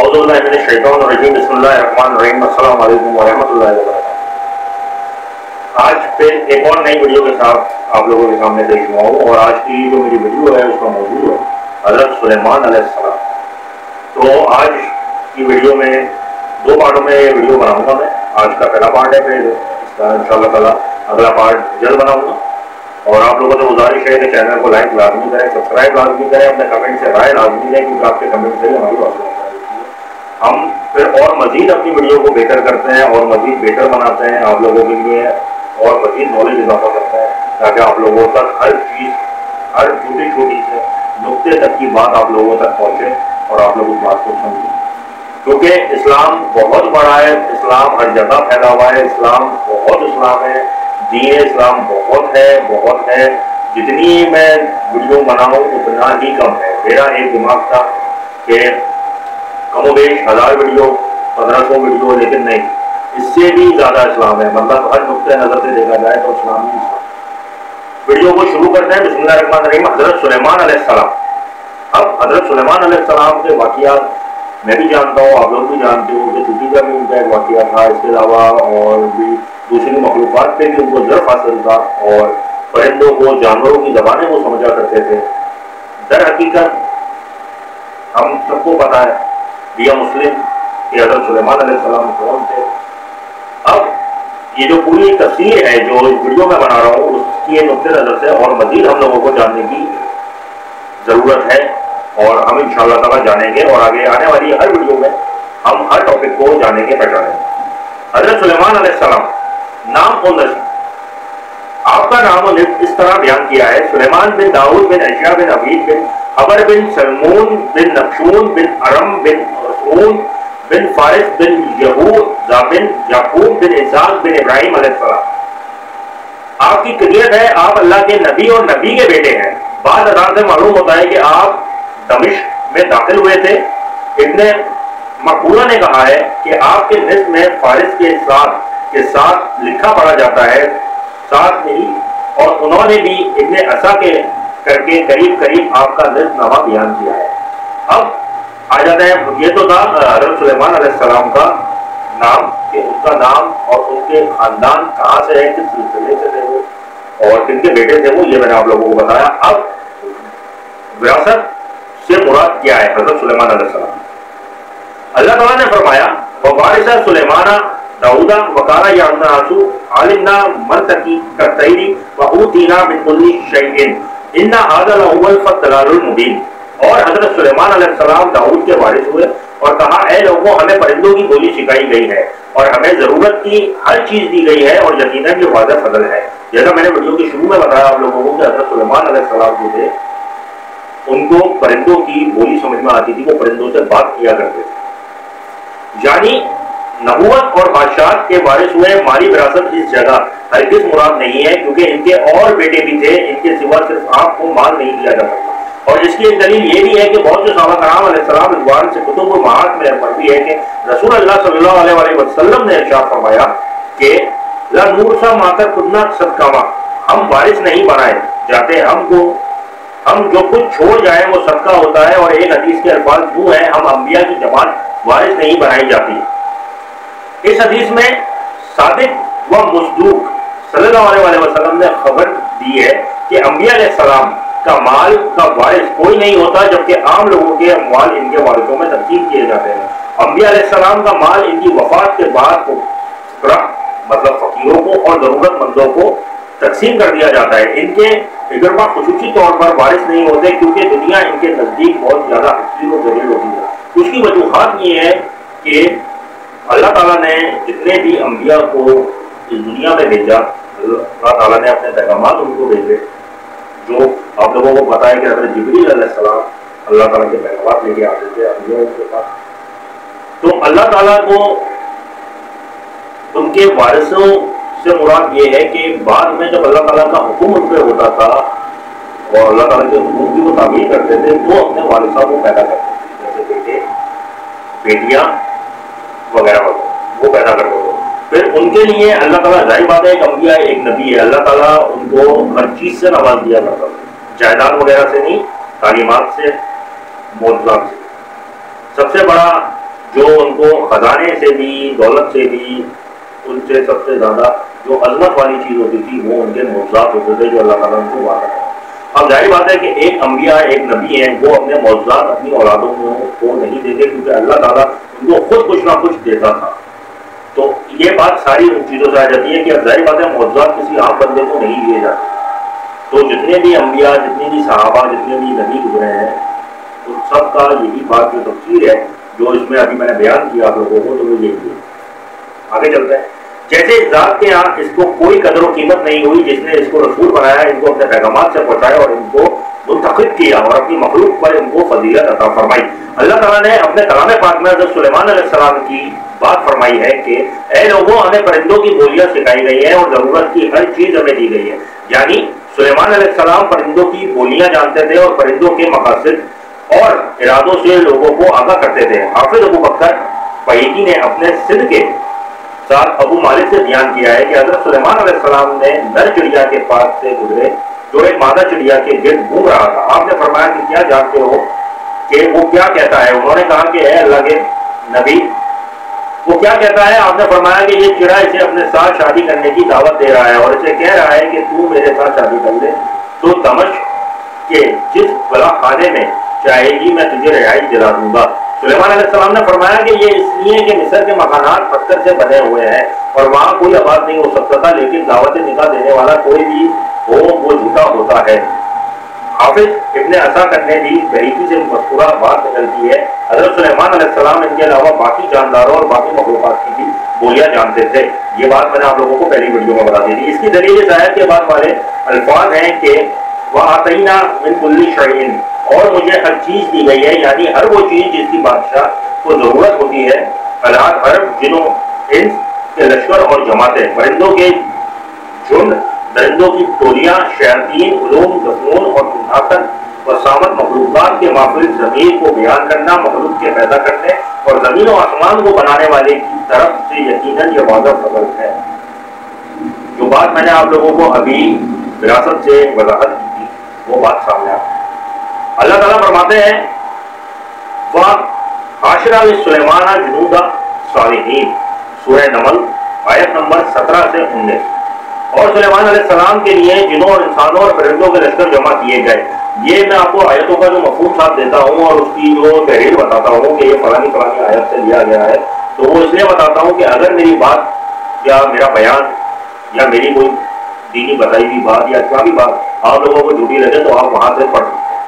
اعوذ باللہ من الشیطان الرجیم بسم اللہ الرحمن الرحیم السلام علیکم ورحمۃ اللہ وبرکاتہ۔ آج پھر ایک اور نئی ویڈیو کے ساتھ آپ لوگوں کے سامنے پیش ہوا ہوں، اور آج کی جو میری ویڈیو ہے اس کا موضوع ہے حضرت سلیمان علیہ السلام۔ تو آج کی ویڈیو میں دو پارٹوں میں یہ ویڈیو بناؤں گا۔ میں آج کا پہلا پارٹ ہے، پھر اس کا ان شاء اللہ تعالیٰ اگلا پارٹ جلد بناؤں گا۔ اور آپ لوگوں سے گزارش ہے کہ چینل کو لائک لازمی کریں، سبسکرائب لازمی کریں، اپنے کمنٹ سے رائے لازمی دیں، کیونکہ آپ کے کمنٹ سے ہی ہماری حوصلہ افزائی ہوتی ہے۔ ہم پھر اور مزید اپنی ویڈیو کو بہتر کرتے ہیں اور مزید بہتر بناتے ہیں آپ لوگوں کے لیے، اور مزید نالج اضافہ کرتے ہیں تاکہ آپ لوگوں تک ہر چیز، ہر چھوٹی چھوٹی سے نقطے تک کی بات آپ لوگوں تک پہنچے اور آپ لوگ اس بات کو سمجھیں۔ کیونکہ اسلام بہت بڑا ہے، اسلام ہر جگہ پھیلا ہوا ہے، اسلام ہے، دین اسلام بہت ہے۔ جتنی میں ویڈیو بناؤں اتنا ہی کم ہے۔ میرا ایک دماغ تھا کہ کم و بیش 1000 ویڈیو 1500 ویڈیو، لیکن نہیں، اس سے بھی زیادہ اسلام ہے۔ مطلب ہر نقطۂ نظر سے دیکھا جائے تو اسلام ہی اسلام۔ ویڈیو کو شروع کرتے ہیں، بسم اللہ الرحمن الرحیم۔ حضرت سلیمان علیہ السلام۔ اب حضرت سلیمان علیہ السلام کے واقعات میں بھی جانتا ہوں، آپ لوگ بھی جانتے ہو کہ چوٹی کا بھی ان کا ایک واقعہ تھا، اس کے علاوہ اور بھی دوسری مخلوقات پہ بھی ان کو ظرف حاصل تھا، اور پرندوں کو، جانوروں کی زبانیں وہ سمجھا کرتے تھے۔ در حقیقت ہم سب کو پتا ہے دیا مسلم کہ حضرت سلیمان علیہ السلام کون تھے۔ اب یہ جو پوری تفسیر ہے جو ویڈیو میں بنا رہا ہوں، اس کی نقطۂ نظر سے اور مزید ہم لوگوں کو جاننے کی ضرورت ہے، اور ہم انشاءاللہ تعالیٰ جانیں گے، اور آگے آنے والی ہر ویڈیو میں ہم ہر ٹاپک کو جانیں گے، پہچانیں گے۔ حضرت سلیمان علیہ السلام نام اور نسب۔ آپ کا نام و نسب اس طرح بیان کیا ہے: سلیمان بن داؤد بن اشیا بن عبید بن خبر بن سلمون بن نقشون بن ارم بن رسون بن فارس بن یہوذا بن یعقوب بن اسحاق بن ابراہیم علیہ السلام۔ آپ کی کلیت ہے آپ اللہ کے نبی اور نبی کے بیٹے ہیں۔ بعض اذان سے معلوم ہوتا ہے کہ آپ دمشق میں داخل ہوئے تھے۔ ابن مقبولہ نے کہا ہے کہ آپ کے نسب میں فارس کے ساتھ لکھا پڑھا جاتا ہے، ساتھ نہیں، اور انہوں نے بھی ابن عصا کے کر کے قریب آپ کا نسب نامہ بیان کیا ہے۔ اب آ جاتا ہے، یہ تو تھا حضرت سلیمان علیہ السلام کا نام، کہ اس کا نام اور ان کے خاندان کہاں سے ہے، کس سلسلے سے تھے وہ، اور کن کے بیٹے تھے وہ، یہ میں نے آپ لوگوں کو بتایا۔ اب وراثت سے مراد کیا ہے حضرت سلیمان علیہ السلام؟ اللہ تعالیٰ نے فرمایا: وَوَارِثَ سُلَيْمَانَ دَاوُودَ وَكَانَ يَعْلَمُ النَّاسُ عَلِمْنَا مَنْطَقِ كَالطَّيْرِ وَأُوتِينَا مِنْ كُلِّ شَيْءٍ إِنَّ هَذَا لَهُوَ الْفَضْلُ الْمُبِينُ۔ اور حضرت سلیمان علیہ السلام داؤد کے وارث ہوئے اور کہا: اے لوگوں، ہمیں پرندوں کی بولی سکھائی گئی ہے اور ہمیں ضرورت کی ہر چیز دی گئی ہے، اور یقیناً یہ واضح فضل ہے۔ جیسا میں نے ویڈیو کے شروع میں بتایا آپ لوگوں کو کہ حضرت سلیمان علیہ السلام جو تھے، ان کو پرندوں کی بولی سمجھ میں آتی تھی، وہ پرندوں سے بات کیا کرتے تھے۔ یعنی نبوت اور بادشاہت کے وارث ہوئے۔ مالی وراثت اس جگہ ہرگز مراد نہیں ہے، کیونکہ ان کے اور بیٹے بھی تھے، ان کے سوا صرف آپ کو مال نہیں دیا جا سکتا۔ اور اس کی ایک دلیل یہ بھی ہے کہ بہت سے صحابہ کرام علیہ السلام رضوان سے کتب المعاد میں مروی ہے کہ رسول اللہ صلی اللہ علیہ وسلم نے ارشاد فرمایا کہ لا نور سا ماتر کتنا صدقہ، ہم وارث نہیں بنائے جاتے، ہم جو کچھ چھوڑ جائیں وہ صدقہ ہوتا ہے۔ اور ایک حدیث کے الفاظ یوں ہیں: ہم انبیاء کی جماعت وارث نہیں بنائی جاتی۔ اس حدیث میں صادق و مصدوق صلی اللہ علیہ وسلم نے خبر دی ہے کہ انبیاء علیہ السلام کا مال کا وارث کوئی نہیں ہوتا، جبکہ عام لوگوں کے اموال ان کے وارثوں میں تقسیم کیے جاتے ہیں۔ انبیاء علیہ السلام کا مال ان کی وفات کے بعد مطلب فقیروں کو اور ضرورت مندوں کو تقسیم کر دیا جاتا ہے۔ ان کے اجربا خصوصی طور پر وارث نہیں ہوتے، کیونکہ دنیا ان کے نزدیک بہت زیادہ حقیر و ذلیل ہوتی ہے۔ اس کی وجوہات یہ ہے کہ اللہ تعالیٰ نے جتنے بھی انبیاء کو اس دنیا میں بھیجا، اللہ تعالیٰ نے اپنے پیغامات ان کو بھیجے، جو آپ لوگوں کو پتا ہے کہ حضرت جبریل علیہ السلام اللہ تعالیٰ کے پیغامات لے کے آتے تھے انبیاء کے پاس۔ تو اللہ تعالیٰ کو ان کے وارثوں سے مراد یہ ہے کہ بعد میں جب اللہ تعالیٰ کا حکم ان پہ ہوتا تھا اور اللہ تعالیٰ کے حکم کی وہ تعمیل کرتے تھے، وہ اپنے وارثوں کو پیدا کرتے تھے، جیسے بیٹے، بیٹیاں وغیرہ وہ پیدا کرتے تھے۔ پھر ان کے لیے اللہ تعالیٰ، ظاہر بات ہے ایک انبیاء ایک نبی ہے، اللہ تعالیٰ ان کو ہر چیز سے نواز دیا کرتا تھا، جائیداد وغیرہ سے نہیں، تعلیمات سے، معجزات سے۔ سب سے بڑا جو ان کو خزانے سے بھی دولت سے بھی ان سے سب سے زیادہ جو عظمت والی چیز ہوتی تھی وہ ان کے معجزات ہوتے تھے جو اللہ تعالیٰ ان کو وعدہ ہے۔ اب ظاہر بات ہے کہ ایک انبیاء ایک نبی ہیں وہ اپنے معجزات اپنی اولادوں کو نہیں دیتے کیونکہ اللہ تعالیٰ ان کو خود کچھ نہ کچھ دیتا تھا۔ تو یہ بات ساری ان چیزوں سے آ جاتی ہے کہ اب ظاہر بات ہے معجزات کسی عام بندے کو نہیں دیے جاتے۔ تو جتنے بھی انبیاء جتنے بھی صحابہ جتنے بھی نبی گزرے ہیں ان سب کا یہی بات جو تفسیر ہے جو اس میں ابھی میں نے بیان کیا آپ لوگوں کو، تو وہ یہی ہے۔ آگے چلتے ہیں۔ جیسے اس ذات کے یہاں اس کو کوئی قدر و قیمت نہیں ہوئی جس نے اس کو رسول بنایا، ان کو اپنے پیغامات سے پہنچایا اور ان کو منتخب کیا اور اپنی مخلوق پر ان کو فضیلت عطا فرمائی۔ اللہ تعالیٰ نے اپنے کلام پاک میں حضرت سلیمان علیہ السلام کی بات فرمائی ہے کہ اے لوگوں، ہمیں پرندوں کی بولیاں سکھائی گئی ہیں اور ضرورت کی ہر چیز ہمیں دی گئی ہے۔ یعنی سلیمان علیہ السلام پرندوں کی بولیاں جانتے تھے اور پرندوں کے مقاصد اور ارادوں سے لوگوں کو آگاہ کرتے تھے۔ حافظ ابو بکر بہیقی نے اپنے سندھ کے ساتھ ابو مالک سے بیان کیا ہے کہ حضرت سلیمان علیہ السلام نے نر چڑیا کے پاس سے گزرے جو ایک مادہ چڑیا کے گرد گھوم رہا تھا۔ آپ نے فرمایا کہ کیا جانتے ہو کہ وہ کیا کہتا ہے؟ انہوں نے کہا کہ اے اللہ کے نبی وہ کیا کہتا ہے؟ آپ نے فرمایا کہ یہ چڑیا اسے اپنے ساتھ شادی کرنے کی دعوت دے رہا ہے اور اسے کہہ رہا ہے کہ تو میرے ساتھ شادی کر لے تو دمشق کے جس بلا خانے میں چاہے گی میں تجھے رہائش دلا دوں گا۔ سلیمان علیہ السلام نے فرمایا کہ یہ اس لیے کہ مصر کے مکانات پتھر سے بنے ہوئے ہیں اور وہاں کوئی آباد نہیں ہو سکتا تھا، لیکن دعوت نکاح دینے والا کوئی بھی ہو وہ جھوٹا ہوتا ہے۔ حافظ ابن عساکر نے بھی بریکی سے مذکورہ بات نقل کی ہے۔ حضرت سلیمان علیہ السلام ان کے علاوہ باقی جانداروں اور باقی مخلوقات کی بھی بولیاں جانتے تھے۔ یہ بات میں نے آپ لوگوں کو پہلی ویڈیو میں بتا دی تھی۔ اس کی دلیل اس آیت کے بعد والے الفاظ ہیں کہ وَآتَيْنَا مِن كُلِّ شَيْءٍ، اور مجھے ہر چیز دی گئی ہے، یعنی ہر وہ چیز جس کی بادشاہ کو ضرورت ہوتی ہے۔ الات عرب جنوں انس کے لشکر اور جماعتیں، پرندوں کے جھنڈ، درندوں کی ٹولیاں، شیاطین، علوم، دفنون اور طاقت و سامت مخلوقات کے مافل ضمیر کو بیان کرنا، مخلوق کے پیدا کرنے اور زمین و آسمان کو بنانے والے کی طرف سے یقیناً یہ واضح فضل ہے۔ جو بات میں نے آپ لوگوں کو ابھی وراثت سے وضاحت کی تھی وہ بات سامنے آتی ہے۔ اللہ تعالیٰ فرماتے ہیں وَعَاشَرَ لِسُلَيْمَانَ جُنُودَ الصَّالِحِينَ، سورہ نمل آیت نمبر 17 سے 19۔ اور سلیمان علیہ السلام کے لیے جنوں اور انسانوں اور پرندوں کے لشکر جمع کیے گئے۔ یہ میں آپ کو آیتوں کا جو مفہوم ساتھ دیتا ہوں اور اس کی جو تحریر بتاتا ہوں کہ یہ فلانی فلانی آیت سے لیا گیا ہے، تو وہ اس لیے بتاتا ہوں کہ اگر میری بات یا میرا بیان یا میری کوئی دینی بتائی ہوئی بات یا اسلامی بات آپ لوگوں کو جھوٹی لگے تو آپ وہاں سے پڑھ سکتے ہیں،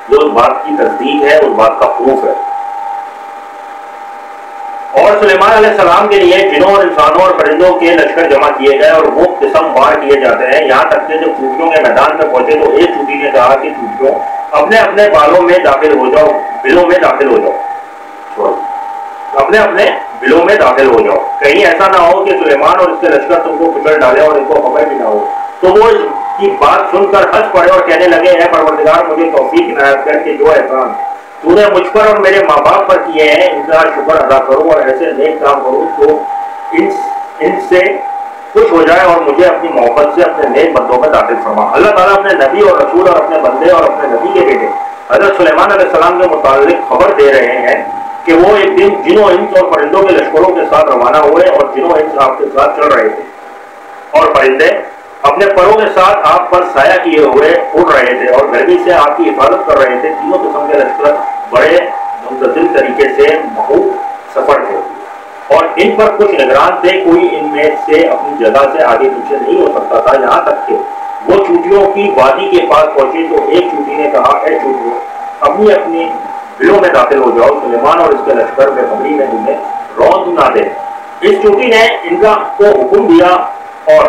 جو اس بات کی تصدیق ہے، اس بات کا پروف ہے۔ اور سلیمان علیہ السلام کے لیے جنوں اور انسانوں اور پرندوں کے لشکر جمع کیے گئے اور وہ قسم بار کیے جاتے ہیں، یہاں تک کہ جب چوٹیوں کے میدان میں پہنچے تو ایک چوٹی نے کہا کہ چوٹیوں اپنے اپنے بالوں میں داخل ہو جاؤ، بلوں میں داخل ہو جاؤ، اپنے اپنے بلوں میں داخل ہو جاؤ، کہیں ایسا نہ ہو کہ سلیمان اور اس کے لشکر تم کو کچل ڈالے اور ان کو خبر بھی نہ ہو۔ تو وہ اس کی بات سن کر ہنس پڑے اور کہنے لگے اے پروردگار مجھے توفیق عنایت کر کہ جو احسان تو نے مجھ پر اور میرے ماں باپ پر کیے ہیں ان کا شکر ادا کروں اور ایسے نیک کام کروں تو ان سے خوش ہو جائے اور مجھے اپنی محبت سے اپنے نیک بندوں میں داخل فرما۔ اللہ تعالیٰ اپنے نبی اور رسول اور اپنے بندے اور اپنے نبی کے بیٹے حضرت سلیمان علیہ السلام کے متعلق خبر دے رہے ہیں کہ وہ ایک دن جنوں انس اور پرندوں کے لشکروں کے ساتھ روانہ ہوئے اور جنوں انس آپ کے ساتھ چل رہے تھے اور پرندے اپنے پروں کے ساتھ آپ پر سایہ کیے ہوئے اڑ رہے تھے اور گرمی سے آپ کی حفاظت کر رہے تھے۔ تینوں قسم کے لشکر بڑے منتظم طریقے سے محفوظ سفر تھے اور ان پر کچھ نگران تھے، کوئی ان میں سے اپنی جگہ سے آگے پیچھے نہیں ہو سکتا تھا، یہاں تک کہ وہ چوٹیوں کی وادی کے پاس پہنچے تو ایک چوٹی نے کہا اے چوٹیوں اپنی اپنی بلوں میں داخل ہو جاؤ، سلیمان اور اس کے لشکر بے خبری میں انہیں روند نہ دے۔ اس چوٹی نے ان کو حکم دیا اور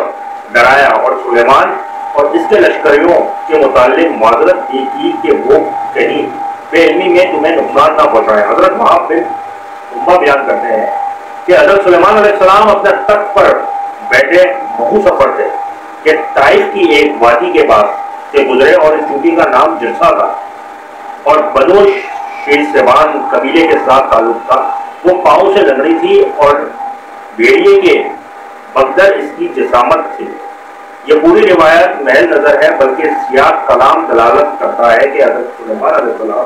ڈرایا اور سلیمان اور اس کے لشکریوں کے متعلق معذرت کی کہ وہ کہیں بے علمی میں تمہیں نقصان نہ پہنچائے۔ حضرت وہاب بن عمہ بیان کرتے ہیں کہ حضرت سلیمان علیہ السلام اپنے تخت پر بیٹھے مہو سفر تھے کہ طائف کی ایک وادی کے پاس سے گزرے اور اس چوٹی کا نام جرسا تھا اور بنو شیسوان قبیلے کے ساتھ تعلق تھا۔ وہ پاؤں سے لنگڑی تھی اور بھیڑیے کے بغدر اس کی جسامت تھی۔ یہ پوری روایت محل نظر ہے بلکہ سیاق کلام دلالت کرتا ہے کہ حضرت سلیمان علیہ السلام